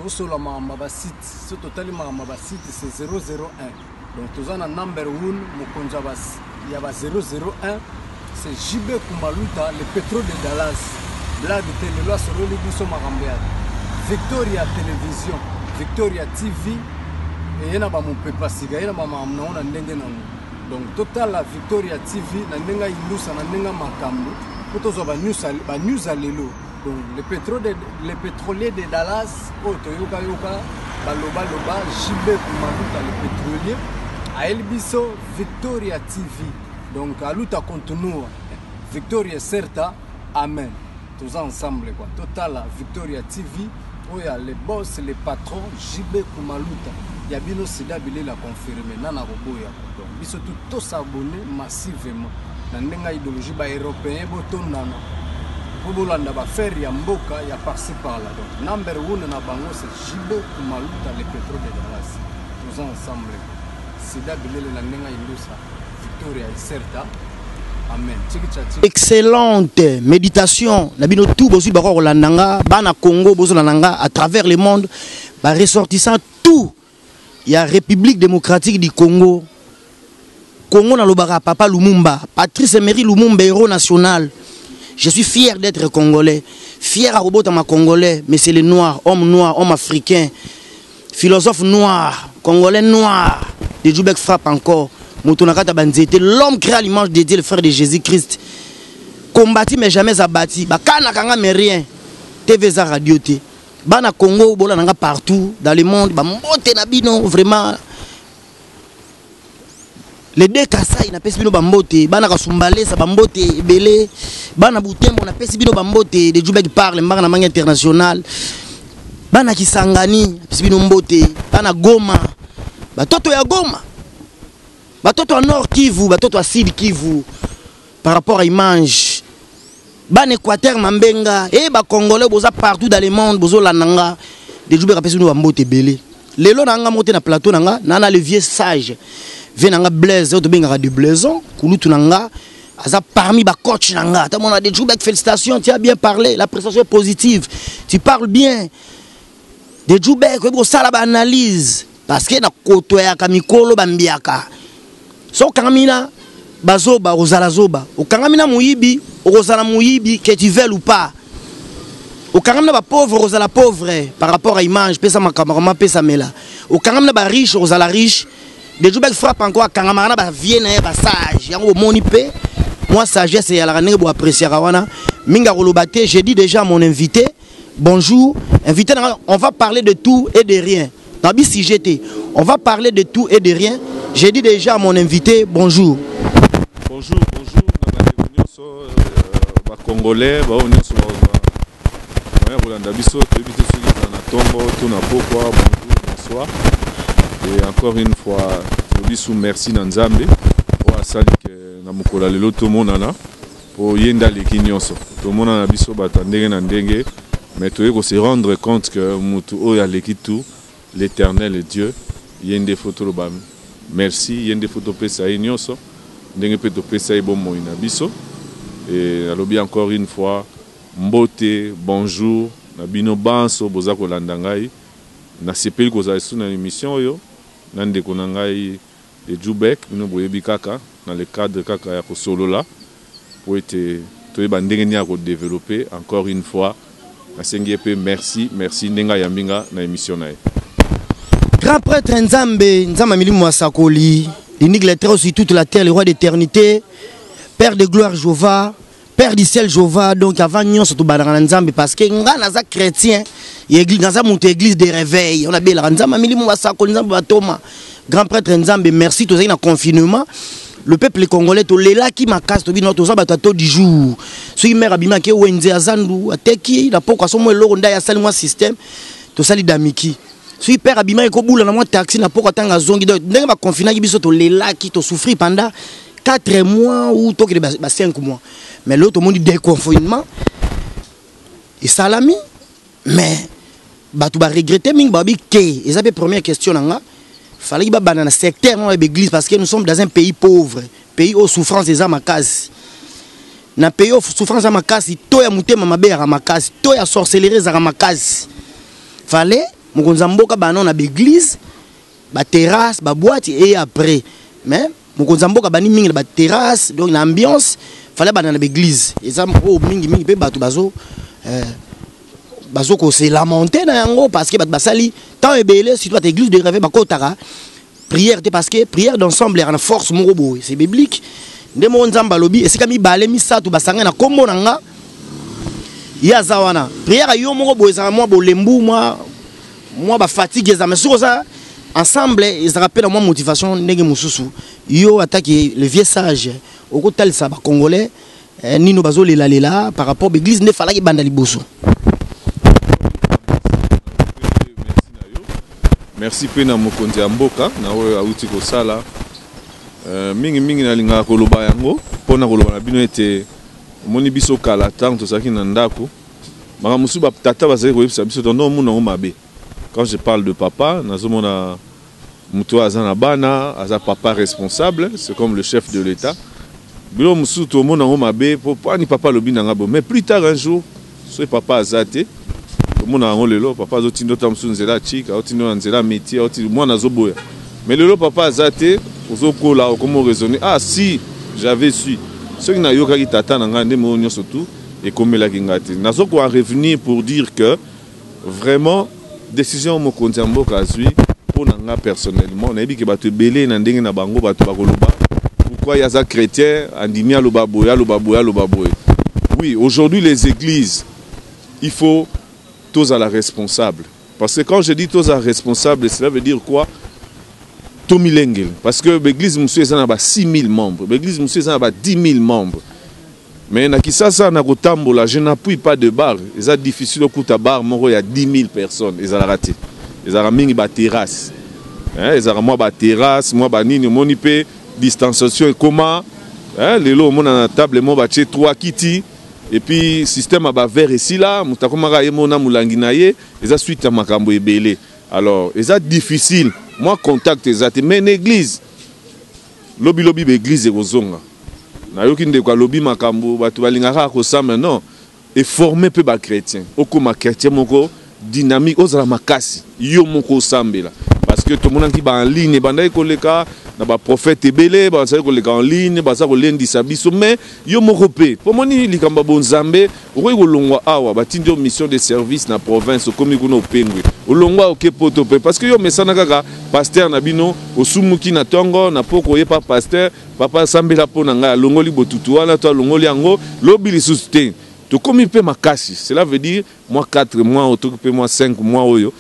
Sur la Mamba site, ce total Mamba site c'est 001. Donc tous en number 1, Mokonjabas, il y a 001, c'est JB Kumaluta, le pétrole de Dallas, Blague de Téléloa sur le Libiso Marambéad, Victoria Télévision, Victoria TV, et il y a mon pépa siga, il y a ma maman, on a donc total la Victoria TV, na nenga ilusa na nenga makambo, pour tous les news à l'élo. Donc les pétroliers de Dallas, Toyoka Yoka, Baloba Loba, JB Kumaluta, le pétrolier, à Elbiso, Victoria TV. Donc à Luta continue, Victoria Certa, Amen. Tous ensemble quoi. Total Victoria TV, où il y a les boss, les patrons, JB Kumaluta. Il y a bien aussi d'habiller la confirmé, Nana Roboya. Donc ils sont tous abonnés massivement. Dans l'idéologie européenne, Botonana. Pour faire ya mboka ya par-ci par-là. Donc, number 1 na bango c'est JB Kumaluta, le pétrole de Dallas. Tous ensemble. C'est d'abord la nenga ilusa. Victoria et Certa. Amen. Excellente méditation. Nabino tout bosi bako Rolandanga, bana Congo bozo Landanga à travers le monde, ba ressortissant tout. Il y a République démocratique du Congo. Congo na lobara Papa Lumumba, Patrice Emery Lumumba héros national. Je suis fier d'être congolais, fier à Robotama congolais, mais c'est le noir, homme africain, philosophe noir, congolais noir. De Djoubek frappe encore. Moutonakata Banzete, l'homme créé à l'image de Dieu, le frère de Jésus-Christ. Combattu mais jamais abattu. Bakana kanga mais rien. TVza radio T. Bana Congo, bola nanga partout dans le monde. Ba mbote na bino vraiment. Les deux Kassai na pesi bino bambote, bana Kasumbale sa bambote belé, bana Butembo na pesi bino bambote de Djoubek parle mbanga na mangi international. Bana Kisangani pesi bino mbote, bana Goma. Batoto ya Goma. Batoto à Nord Kivu, batoto à Sud Kivu par rapport à image. Ban Équateur Mambenga et ba Congolais boza partout dans le monde bozo lananga de Djoubek pesi bino bambote belé. Lelo nanga monter na plateau nanga nana le vieux sage. Venanga Blaise, auto benga de Blaison, Kouloutou nanga, aza parmi ba coach nanga. Ta mona de Djoubek, félicitations, tu as bien parlé, la prestation est positive. Tu parles bien. De Djoubek, ko sala ba analyse parce que na koto ya kamikolo bambiaka. So kangamina bazoba ozala zoba. O kangamina muyibi, ozala muyibi que tu veux ou pas. O kangamina ba pauvre ozala pauvre par rapport à image, pesa makamama pesa mela. O kangamina ba riche ozala riche. De Djoubek frappe encore à Kangamana, vienne et sage. Yango monipe. Moi, sagesse et à la rangue pour apprécier Rawana. Minga Rolobate, j'ai dit déjà à mon invité, bonjour. Invité, on va parler de tout et de rien. Nabi si j'étais, on va parler de tout et de rien. J'ai dit déjà à mon invité, bonjour. Bonjour, bonjour. Congolais, bonjour. Et encore une fois, je dis merci Nanzambe pour ça que namukola lelo tout monde là pour yenda leki nyonso. Tout monde na biso batandenge na ndenge mais tu faut se rendre compte que mutu oya leki tout l'Éternel est Dieu. Yende photo ba merci yende photo pesa nyonso ndenge pe to pesa bomo ina biso et alobi encore une fois mbote bonjour na bino banso boza ko landangai na sepeli ko za suna émission yo. Nande konangai de Djoubek nous boyebi kaka dans le cadre kaka ya ko solo là pour être to bandenge nya ko développer encore une fois asengi pe merci nenga yambinga na émission na. Grand prêtre Nzambe Milimu Wasakoli, l'unique lettre aussi toute la terre, le roi d'éternité, père de gloire Jéhovah, père du ciel Jéhovah. Donc avant nous surtout banana Nzambe parce que nga naza chrétien. L'église, dans une église de réveil, on a bien la Nzamba Milimu Wasakoli Nzamba Batoma. Grand prêtre Nzambe, merci tous les en confinement. Le peuple congolais, tout les là qui m'a cassé, tout bien notre bateau du jour. Ceux qui m'ont abîmé, qui ont été azandu, ateki, la poque à son moins l'eau, on a salé moi système, tout ça les damiki. Ceux qui père abîmé, qui ont boule, moi taxi, na poque à tanga zongi, donc n'est pas confiné, qui biso tout les là qui t'ont souffert pendant 4 mois ou 5 mois. Mais l'autre monde dit déconfinement. Et salami, mais tu vas regretter, mais et ça, la première question, il fallait que dans le secteur de l'église parce que nous sommes dans un pays pauvre, pays où souffrance des amakasi. Dans un pays où souffrance des amakasi, tout est monté à ma belle amakasi, tout est sorcellerie à amakasi. Fallait mokonza mboka bana na l'église ba terrasse ba boîte et après mais mokonza mboka bani mingi ba terrasse donc l'ambiance fallait bana na l'église et ça mingi pe bato bazo ko se lamenter na yango parce que basali tant ebele si toi l'église de rêver bakotaka prière parce que prière d'ensemble en force mon robot c'est biblique ndemo nzamba lobi et c'est comme balé misatu basanga na kombo nanga ya zawana prière yo mon robot ça moi bolembu moi ba fatigue ça mais sur ça ensemble ils rappellent moi motivation ndenge mususu yo attaquer le vieux sage au côté ça ba congolais nino bazo lela par rapport à l'église ne fallait banda liboso. Merci pena mokonzi ya mboka na oyo auti ko sala mingi na linga koloba yango pona koloba na bino ete moni biso kala tant to saki na ndako maka musu ba tata bazali ko yebisa biso tondo muna ngo mabe. Quand je parle de papa nazomona muto azana bana aza papa responsable, c'est comme le chef de l'état. Bilo musu to mona ngo mabe po ani papa lobi na ngabo mais plus tard un jour ce papa azate mona ngo lelo papa zotindo tamsu nzela chika otindo nzela métier oti mwana zoboya mais lelo papa azate ozokola okomo raisonner ah si j'avais su ce qui na yoka ki tata na ngande mo nyoso tout et comme la kingati nazoko en revenir pour dire que vraiment décision mo konzambo kazui pour nga personnellement na bi ke bato belé na ndenge na bango bato bakoloba pourquoi yaza chrétien andimia lo baboya. Oui, aujourd'hui les églises il faut tous à la responsable. Parce que quand je dis tous à la responsable, cela veut dire quoi? Tomi Lengel. Parce que l'église monsieur a 6 000 membres. L'église monsieur a 10 000 membres. Mais na kisasa na kotambola, je n'appuie pas de bar. C'est difficile au coup à bar, il y a 10 000 personnes. Ils ont raté. Ils ont mis une terrasse. Ils ont mis une terrasse, moi banini, mon IP, distanciation et comment. Les lots, mon à la table, moi j'ai 3 kiti. Et puis système à vert ici là, mutakomara yemona mulanginaye, et suite à makambo ebele. Alors, c'est difficile. Moi contact ezate mais l'église. Lobby l'église ekozonga. Na yoki ndeko lobby makambo batu balingaka ko ça maintenant et former peu ba chrétien. Okoma chrétien moko dynamique ozala makasi. Yo moko sambela. Parce que tout le monde qui va en ligne banda koleka na ba prophète ebele ba sa koleka en ligne ba sa kolendisa biso mais yo moko pe po moni likamba bonzambe okoyi kolongwa awa batindi yo mission de service na province okomi kuna opengwe olongwa okepoto pe parce que yo mesana kaka pasteur na bino osumuki na tongo na poko ye pa pasteur papa sambela po na nga longoli botutu wana to longoli yango lobi lisusu te to komi pe makasi cela veut dire moi 4 mois otoki moi 5 mois oyo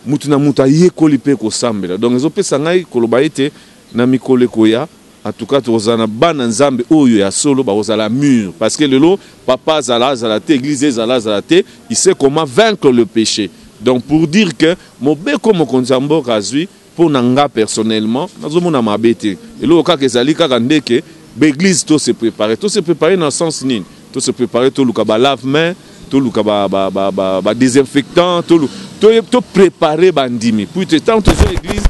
mutu na mutu ayekoli pe kosambela donc ezopesa ngai koloba ete na mikole koya en tout cas tozana bana nzambe oyo ya solo ba ozala mur parce que lelo papa zala te église zala te il sait comment vaincre le péché donc pour dire que mobeko mokonzambo kazui pour nanga personnellement nazomona mabete elo kaka ezali kaka ndeke l'église to se préparer dans le sens nini to se préparer to luka ba lave main to luka ba désinfectant to préparer bandimi pour tant que l'église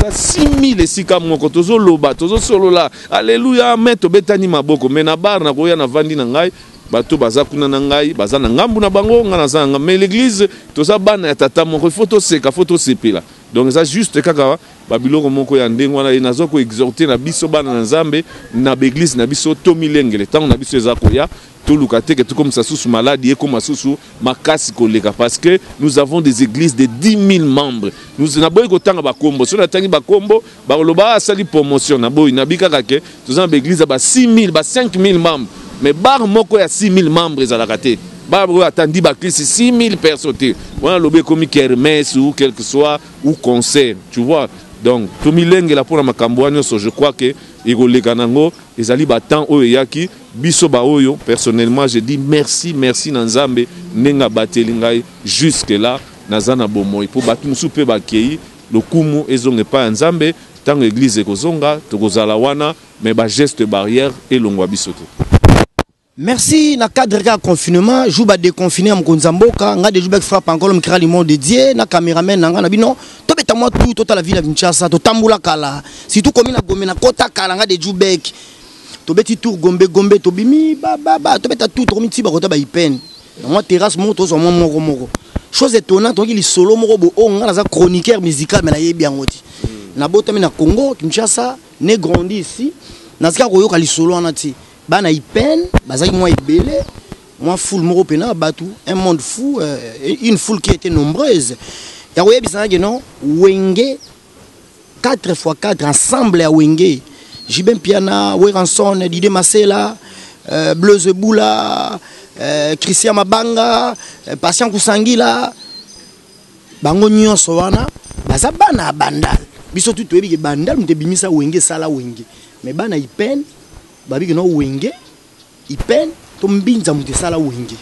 6 000 esika moko tozo loba tozo solo la alléluia mais to betani maboko mais na bar na koya na vandi na ngai bato baza kuna na ngai baza na ngambu na bango ngana zanga mais l'église toza bana ya tata moko photo seka photo sepela donc ça juste kaka babiloko moko ya ndengo na nazo ko exhorter na biso bana na nzambe na l'église na biso to milengele tant na biso eza koya toluka teke tout comme ça sous maladie et comme sous makasi koleka parce que nous avons des églises de 10 000 membres nous n'avons pas tant ba kombo so na tangi ba kombo ba loba sali promotion na boy na bika kake tous en église ba 6 000 ba 5 000 membres mais bar moko ya 6 000 membres ezala raté ba attendi ba Christ 6 000 personnes on lobé comme kermesse ou quel que soit ou concert tu vois donc to milenge la pour makambo wanyo so je crois que igoleka nango ezali ba temps oyo yaki biso ba oyo personnellement je dis merci nanzambe nenga bateli ngai jusque là nazana bomoi pour batu musupe bakei lokumu ezonge pa nzambe tant église ekozonga tokozala wana mais ba geste barrière elongwa biso te. Merci na cadre de confinement jouba déconfiné am konzamboka nga de jouba frappe encore le micro limon dédié na cameraman nga na bino to beta moi tout tota la ville de Kinshasa to tambula kala surtout comme na gomé na kota kala nga de jubek to beti tour gombe to bimi ba to beta tout to miti ba kota ba ipen moi terrasse moto so moko chose étonnante toki li solo moko bo o nga naza chroniqueur musical mais na yebi angoti na botami na Congo Kinshasa né grandi ici nazika koyoka li solo anati bana ipen bazaki moi ibele moi foule moko pena batu un monde fou une foule qui était nombreuse ya koyebi sana que non wenge 4x4 ensemble à wenge Jibem Piana Weranson Dide Masela Bleuze Boula Christian Mabanga Patient Kusangila bango nyonso wana baza bana bandal biso tu toyebi ke bandal mute bimisa wenge sala wenge mais bana ipen babi ke no wenge ipen to mbinza mute sala wenge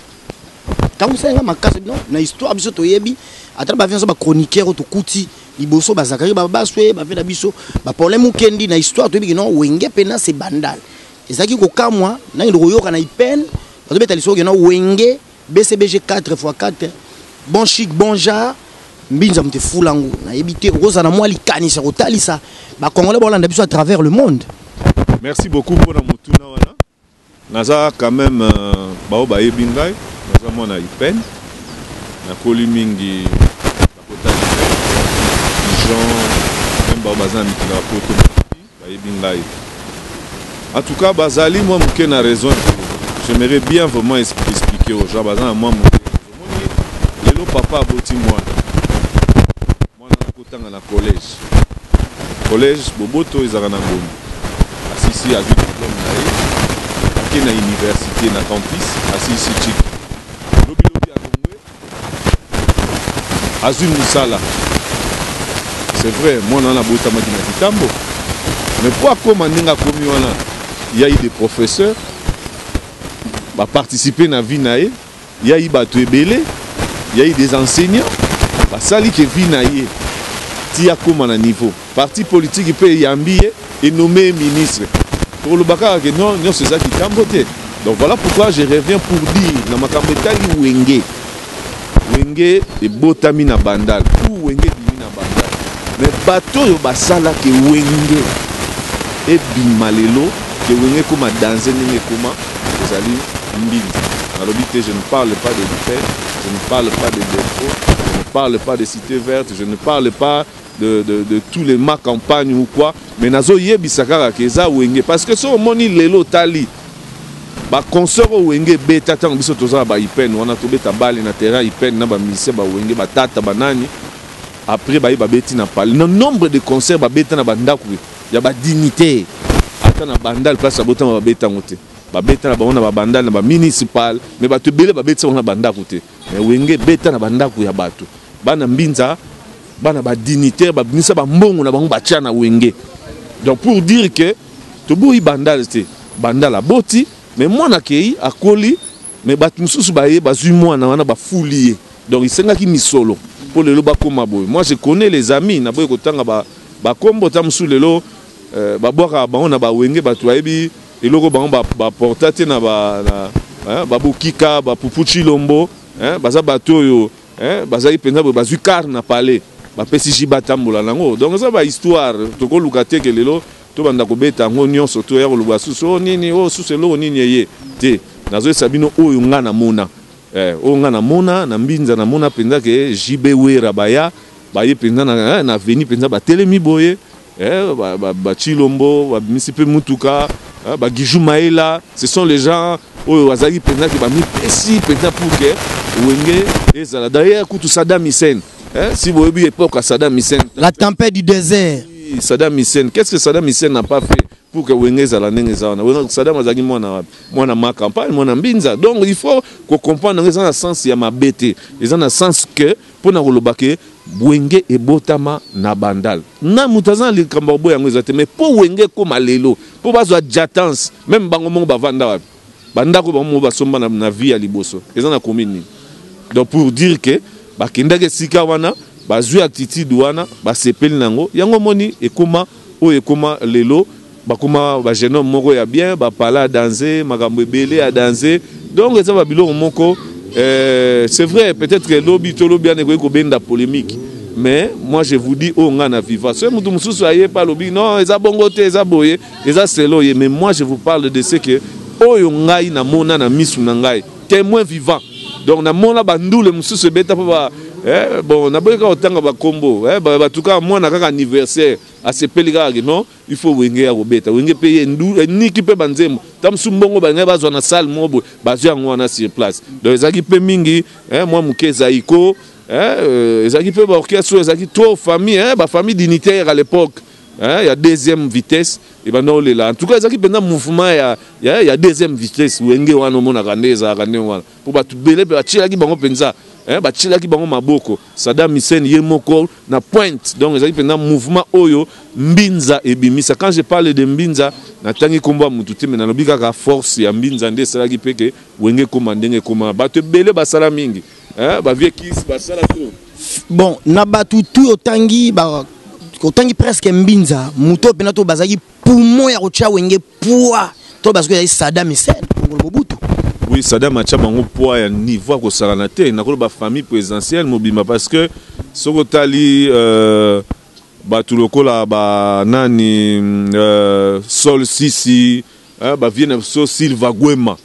tangu senga makasa no na histoire biso toyebi atra ba viens ba chroniqueur to kuti liboso ba zakari ba baswe ba fela biso ba problème kendi na histoire toyebi ke no wenge pena c'est bandal ezaki ko kamwa na ndo yoka na ipen to beta liso ke no wenge BCBG 4x4 bon chic bon genre mbinza mte fulangu na yebite roza na moi likanisa kotalisa ba congolais bolanda biso à travers le monde. Merci beaucoup pour la mutuna wana naza quand même bao ba yebingai naza mona ipen na koli mingi bakotalisa Jean même bao bazana mikila poto ba yebingai en tout cas bazali moi muke na raison j'aimerais bien vraiment expliquer aux gens bazana moi muke lelo papa aboti moi na collège boboto ezaka na ngombe asisi azwi diplôme na ye ake na université na campus asisi chik lobilobi alongwe azwi musala c'est vrai mwana wana botamaki na kitambo mais po akoma ndenge akomi wana ya eu des professeurs baparticipe na vie na ye ya eu bato ebele ya eu des enseignants basali ke vie na ye tia comme à niveau parti politique peut y ambiller et nommer ministre pour le bakar que non c'est ça qui cambote donc voilà pourquoi je reviens pour dire na makambetali wenge et botami na bandal ou wenge bimi na bandal mais bateau yo basala ke wenge et bimalelo que wenge comme danser ninge comme ezali mbinzi alobité je ne parle pas de faits je ne parle pas de défauts je ne parle pas de cité verte je ne parle pas de tous les marques campagne ou quoi mais nazo yebisaka keza wenge parce que so moni lelo tali ba concert wenge beta tango biso toza ba ipen wana to beta bali na terrain ipen na ba mise ba wenge ba tata banani après ba beti na pali no nombre de concerts ba beta na bandaku ya ba dignité ata na bandal place ba bota ba beta ngote ba beta na ba ona ba bandal na ba municipal mais ba to bele ba beta na bandaku te mais wenge beta na bandaku ya bato bana mbinza bana ba dignitaire ba binisa ba mbongo na bango ba tia na wenge donc pour dire que to boyi bandal te bandala boti mais mwana kei akoli mais ba mususu ba ye ba zui mwana wana ba fulier donc isenga ki misolo pour le loba koma boy moi je connais les amis na boy ko tanga ba kombo ta musu lelo ba boka ba ona ba wenge ba to yebi eloko bango ba portate na ba bukika ba pupuchi lombo baza bato yo bazali penza ba zui car na palais ba pesiji batambola nango donc ça ba histoire to ko lukate ke lelo to banda ko beta ngo nyonso to ya ko luba suso nini o suselo nini ye te nazo sabino oyo nga na mona o nga na mona na mbinza na mona penza ke jibe wera baya ba ye penza na veni penza ba telemi boye ba chilombo ba misipe mutuka ba giju maela ce sont les gens oyo wazaki penza ke ba mi pesi penza pour que wenge ezala d'ailleurs kutu Saddam Hussein. Si vous avez époque à Saddam Hussein, la tempête du désert. Saddam Hussein, qu'est-ce que Saddam Hussein n'a pas fait pour que Wenge Zalanen Saddam Azagi moi ma campagne, moi mbinza. Donc il faut qu'on comprenne dans le sens il y a ma bête. Ils ont un sens que pour na rolobake Wenge et Botama na bandal. Na mutazan li kambobo yango ezate mais pour Wenge comme lelo, pour bazo jatance, même bango mo bavanda banda ko bango ba somba na vie ya liboso. Ils ont commune. Donc pour dire que bakendake sika wana bazui attitude wana basepeli nango yango moni ekoma o ekoma lelo bakoma ba jeune homme moko ya bien ba pala danser makambo ebele à danser donc ça va biloko moko c'est vrai peut-être que lobby to lobby ane ko benda polémique mais moi je vous dis o nga na viva ce mutu mususu aye pas lobby non eza bongo te eza boye eza selo ye mais moi je vous parle de ce que oyo ngai na mona na misu na ngai témoin vivant donc na mona bandule mususu beta pa bon na boka otanga ba combo ba tuka mwana kaka anniversaire asepelika non il faut wenge ya robeta wenge payer niki pe banzembo tam sumbongo ba bazwa na salle mobo bazwa yango na sur place donc ezaki pe mingi moi mukeza iko ezaki pe ba orchestre ezaki trop famille ba famille dignitaire à l'époque il y a deuxième vitesse et ben non là en tout cas ezaki pendant mouvement il y a deuxième vitesse wenge wana mona kandeza kande wana pour ba tubele ba chilaki bango penza ba chilaki bango maboko Saddam Hussein ye moko na pointe donc ezaki pendant mouvement oyo mbinza ebimisa quand je parle de mbinza natangi komba mutu te mena lobika ka force ya mbinza nde salaki peke wenge koma ndenge koma ba tubele basala mingi ba vie kiss basala tout bon na batutu otangi ba otangi presque mbinza muto pena to bazaki poumon ya rocha wenge poa to bazako ya Saddam Hussein ngolo Mobutu. Oui, Saddam a bango poa ya niveau ko salana te na ko ba famille présidentielle mobima parce que sokotali batu lokola ba nani Sol Sisi ba vienne so Silva Gwema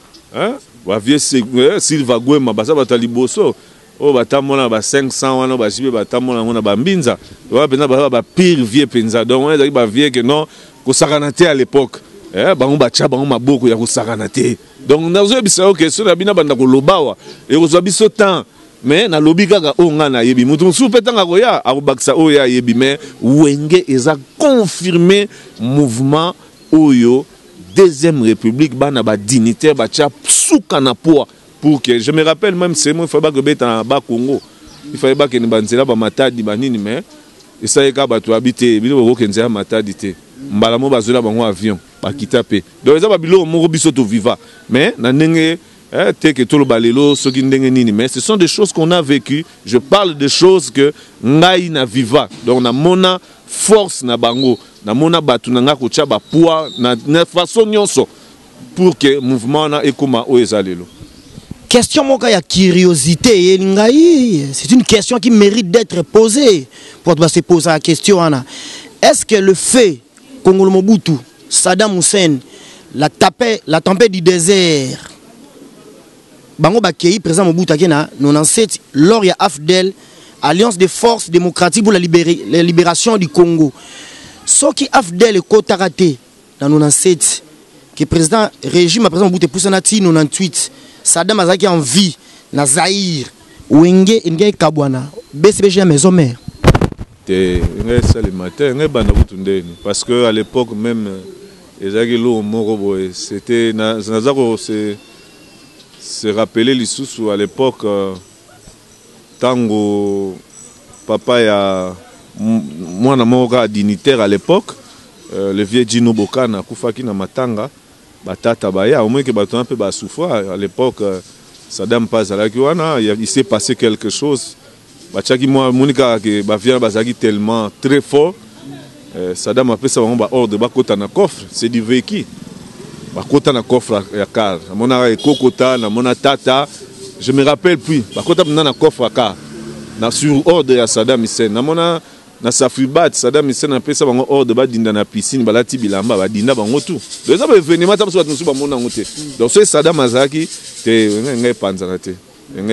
ba vie Silva Gwema ba sa batali boso o batamona ba 500 wana ba jibe batamona ngona ba mbinza ba pena ba pire vie penza donc on est ba vie que non ko sakana te à l'époque bango bacha bango maboko ya ko sakana te donc nazo bisa OK so na bina banda ko lobawa e ko zo biso temps mais na lobi kaka o ngana yebi mutu su petanga ko ya akubakisa o ya yebi mais wenge eza confirmer mouvement oyo deuxième république bana ba dignitaire bacha suka na poa pour que je me rappelle même c'est moi il fallait pas que beta ba Congo il fallait pas que ni banzela ba matadi banini mais ça y ka bato habiter bino ko kenzela matadi te mbala mo bazola bango avion ba kitape donc eza ba bilo mo biso to viva mais na ndenge te que tolo balelo soki ndenge nini mais ce sont des choses qu'on a vécu je parle de choses que ngai na viva donc na mona force na bango na mona batu na nga ko tia ba poids na façon nyonso pour que mouvement na ekoma o ezalelo. Question moka ya curiosité c'est une question qui mérite d'être posée pour se poser la question Anna. Est-ce que le fait Congolo Mobutu Saddam Hussein la tempête du désert bango bakei président Mobutu akena 97 lors ya AFDEL Alliance des forces démocratiques pour la libération du Congo ce qui AFDEL est kotaraté dans 97 que président régime président Mobutu pousanati 98 Saddam Azaki en vie na Zaïre wenge nge kabwana BCBG maison mère te nge sale matin nge bana kutundeni parce que à l'époque même ezaki lo moko boy c'était nazako se rappeler lisusu à l'époque tango papa ya mwana moko dignitaire à l'époque le vieux Dino Bokana kufaki na matanga batata baya au moins que bato un peu ba souffrir à l'époque Saddam Pazalaki wana il s'est passé quelque chose bachaki moi monika que ba vient bazaki tellement très fort Saddam a fait ça ba ordre ba kota na coffre c'est du véhicule ba kota na coffre ya car mona kokota na mona tata je me rappelle plus ba kota na coffre ya car na sur ordre ya Saddam Hussein na mona na Safibat Saddam Hussein a fait ça bango hors de ba dinda na piscine balati bilamba ba dinda bango tout donc ça va venir matam so ba mona ngote donc c'est Saddam Azaki te ngai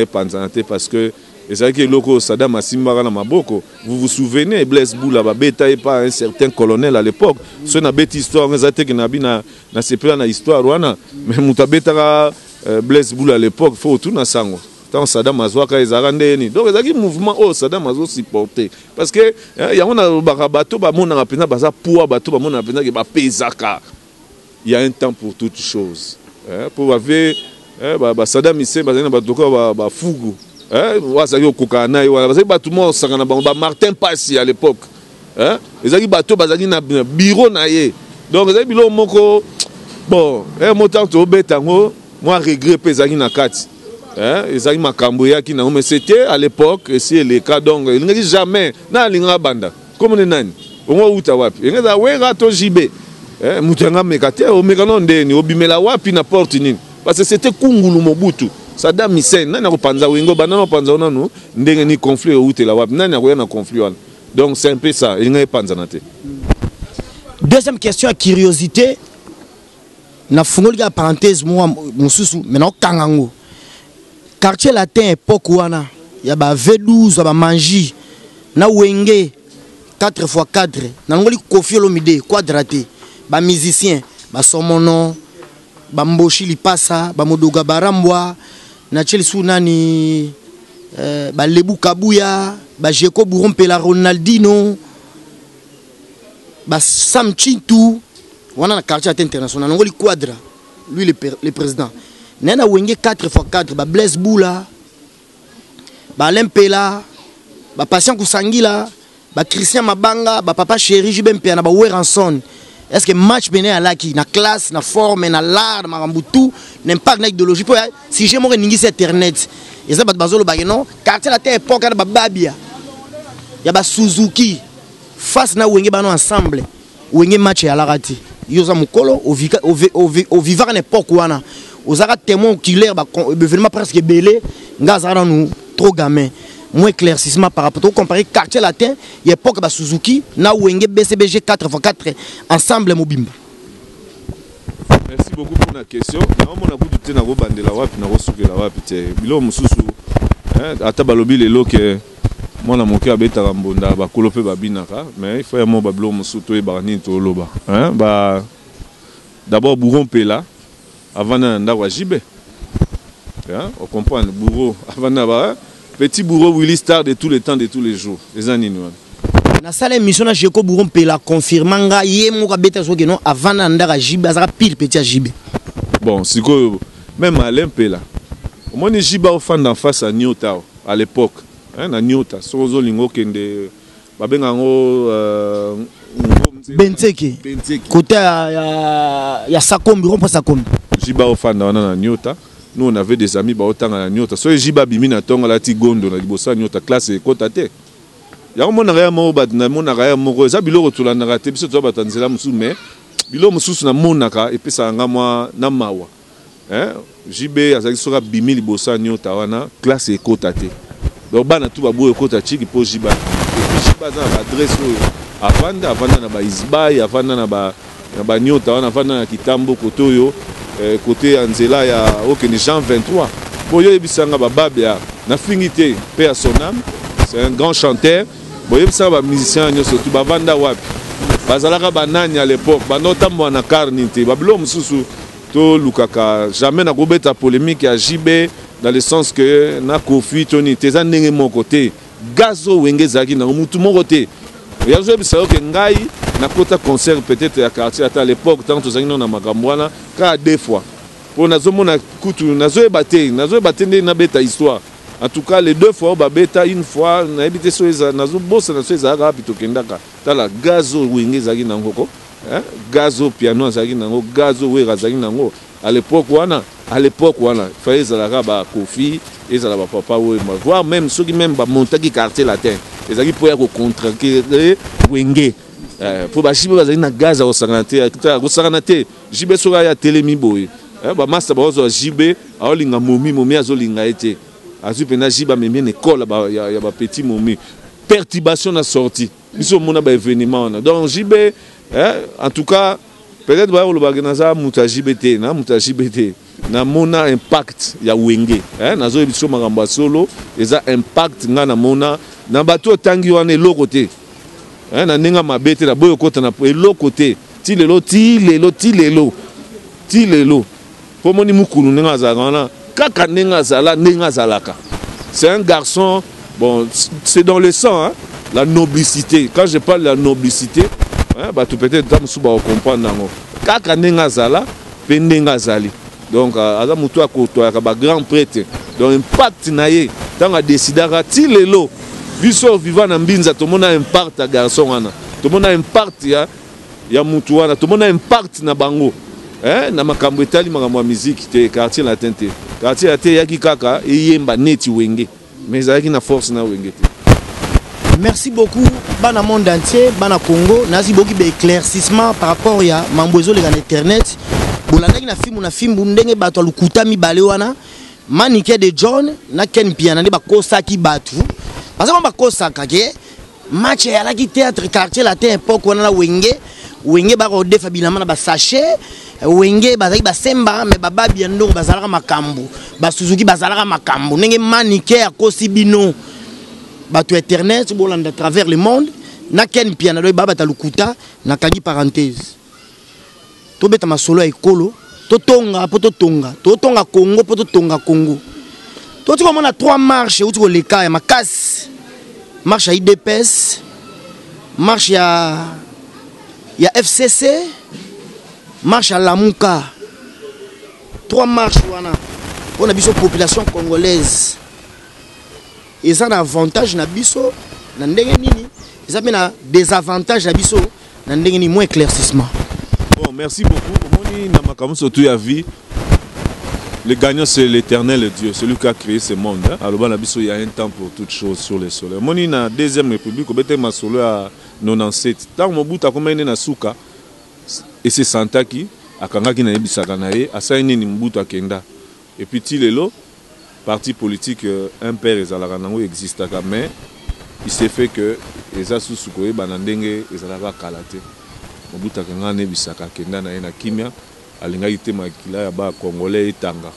panzana te parce que ezaki loko Saddam asimbaka na maboko vous vous souvenez Blaise Boula ba beta et pas un certain colonel à l'époque ce na bête histoire ngazate que na bina na sepela na histoire wana mais mutabeta Blaise Boula à l'époque faut tout na sango tant Saddam azwaka ezarandeni donc ezaki mouvement oh Saddam azo supporter parce que ya on a bato ba mona pena baza poa bato ba mona pena ke ba pesaka il y a un temps pour toutes choses pour avoir ba Saddam Hussein bazana bato ko ba fugu wasaki kokana yo bazaki bato mo sangana ba Martin Passy à l'époque ezaki bato bazaki na bureau na ye donc ezaki bilo moko bon motant to betango moi regret pesaki na kati ezaki makambo yaki na mais c'était à l'époque et c'est le cas donc il n'existe jamais na linga banda comme nani ongo uta wapi ngeza wera to jibe mutanga mekate o mekano ndeni obimela wapi na porte nini parce que c'était Kungulu Mobutu Saddam Hussein nani ko panza wengo banana panza nanu ndenge ni conflit o utela wapi nani ko na conflit wana donc c'est un peu ça il ngai panza na te. Deuxième question à curiosité na fungoli ka parenthèse moi mususu maintenant kangango quartier latin époque wana ya ba V12 ba manji na wenge 4x4 na ngoli Koffi Olomide quadraté ba musicien ba Somono ba Mboshi Lipasa ba Modoga Barambwa na Chelsea nani ba Lebu Kabuya ba Jeko Burompela Ronaldinho ba Sam Chintu wana na quartier international ngoli quadra lui le président nena wenge 4x4 ba Blaise Boula ba Alain Pela ba Patient Kusangila ba Christian Mabanga ba Papa Chéri Jibempe na ba Weranson. Est-ce que match bene alaki na classe na forme na l'art na marambutu n'impact na idéologie po si j'ai mon ningisi internet eza bat bazolo ba non quartier la terre époque na ba Babia ya ba Suzuki face na wenge bano ensemble wenge match ya larati yoza mukolo au vivant na époque wana ozaka témoin oculaire ba événement presque belé ngazara nous trop gamin moins éclaircissement par rapport au comparer quartier latin et époque ba Suzuki na wenge BCBG 4x4 ensemble mobimba. Merci beaucoup pour la question. On a beaucoup de temps à bandela wapi na rosukela wapi te bilo mususu ata balobi lelo ke mwana moke abeta mbonda ba kolope ba binaka mais il faut mo ba bilo mususu to e barani to loba ba d'abord Bourron Pela avant na wa Jibe on comprend bourreau avant na ba petit bourreau Willy Star de tous les temps, de tous les jours. Les années noires. Na salle émission na Jeko Bourron Pela confirmant nga yemo ka beta so que non avant na Jibe azara pile petit Jibe. Bon, c'est que même Alain Pela. Au moins Jibe au fan d'en face à Nyota à l'époque, na Nyota, sozo lingo kende babenga ngo Benteke. Côté ya Sakombi, rond pas Sakombi. Jibe au fan na Nyota. Nous on avait des amis autant à la Nyota. So Jiba bimina tonga la tigondo na libosa Nyota classe et kotate. Ya mo na raya mo ba na mo na raya mo za bilo rotula na rate biso to batanzela musu mais bilo mususu na monaka et puis ça nga moi na mawa. Jibe azaki soka bimi libosa Nyota wana classe et kotate. Donc bana tout ba bo kotati ki po Jiba. Jiba za ba adresse avanda na ba Isbai avanda na ba Nyota wana avanda na Kitambo kotoyo. Côté Anzela ya okeni Jean 23 boyo ebisanga bababia na fingité paix à son âme c'est un grand chanteur boyo ebisanga ba musicien nyoso tu bavanda wapi bazalaka banani à l'époque banotambo na karnité babilo mususu to lukaka jamais na gobeta polémique ya Jibe dans le sens que na Koffi Tony teza ndenge mon côté gazo wenge zaki na mutu mon côté yazo ebisanga ke ngai na kota concert peut-être à quartier à l'époque tant que nous na makambwana ka deux fois pour nazomona kutu nazo baté na beta histoire en tout cas les deux fois ba beta une fois na habité so eza nazo bossa na so eza ka pito kendaka tala gazo wenge zaki nangoko gazo piano zaki nango gazo wera zaki nango à l'époque wana fallait ezalaka ba Koffi ezala ba papa we voir même ceux qui même ba montaki quartier latin ezaki pour ya ko contraquer wenge pour bachibe bazali na gaz au sanganate Jibe soka ya telemi boy ba master bazo Jibe aolinga momi azolinga ete azupena Jibe meme ne colle ya ba petit momi perturbation na sortie biso mona ba événement donc Jibe en tout cas peut-être ba lo baganaza muta Jibe te na mona impact ya wenge nazo biso magamba solo eza impact nga na mona na bato tangi wana eloko te na ninga mabete na boyo kota na eloko te ti lelo po moni mukulu ninga zalana kaka ninga zalaka c'est un garçon bon c'est dans le sang la noblicité quand je parle de la noblicité bah tout peut-être tam suba comprendre nango kaka ninga zala pe ninga zali donc aza mutu akotoya ka ba grand prêtre donc impact na ye tanga décidera ti lelo biso vivant na mbinza tomona impact à garçon wana tomona impact ya mutu wana tomona impact na bango na makambo etali makambo ya musique te quartier latin te quartier latin yaki kaka eyemba neti wenge mais ayaki na force na wenge te. Merci beaucoup bana monde entier bana Congo nazi boki be éclaircissement par rapport ya mambozo le na internet bolandaki na film ndenge bato lukuta mibale wana manike de John na Ken Piana ne bakosaki batu parce que bakosaka ke match ya la théâtre quartier latin époque wana wenge ba rodefa bilama na ba sachet wenge bazali basemba mais bababi ya ndoko bazalaka makambo basuzuki bazalaka makambo ndenge manike akosi bino bato internet bolanda travers le monde na ken piana do baba talukuta na kangi parenthèse to beta masolo ya ekolo to tonga po to tonga Congo po to tonga Congo to tiko mona 3 marches ou tiko leka ya makasi marche ya IDPS marche ya FCC marche à Lamuka 3 marches wana pour la population congolaise et ça a un avantage na biso na ndenge nini ça a des avantages na biso na ndenge ni moins éclaircissement. Bon, merci beaucoup. Omoni na makambo surtout ya vie. Le gagnant c'est l'Éternel Dieu, celui qui a créé ce monde. Alors na biso il y a un temps pour toutes choses sur le soleil. Omoni na deuxième république obete masolo à 97. Tant Mobutu akomene na suka et c'est Santaki akangaki na yebisaka na ye asaini ni Mobutu akenda. Et puis tilelo parti politique un père ezalaka nango existaka mais il s'est fait que eza susu koyeba na ndenge ezalaka kala te. Mobutu akanga na yebisaka akenda na ye na kimia alingaki te makila ya ba congolais etanga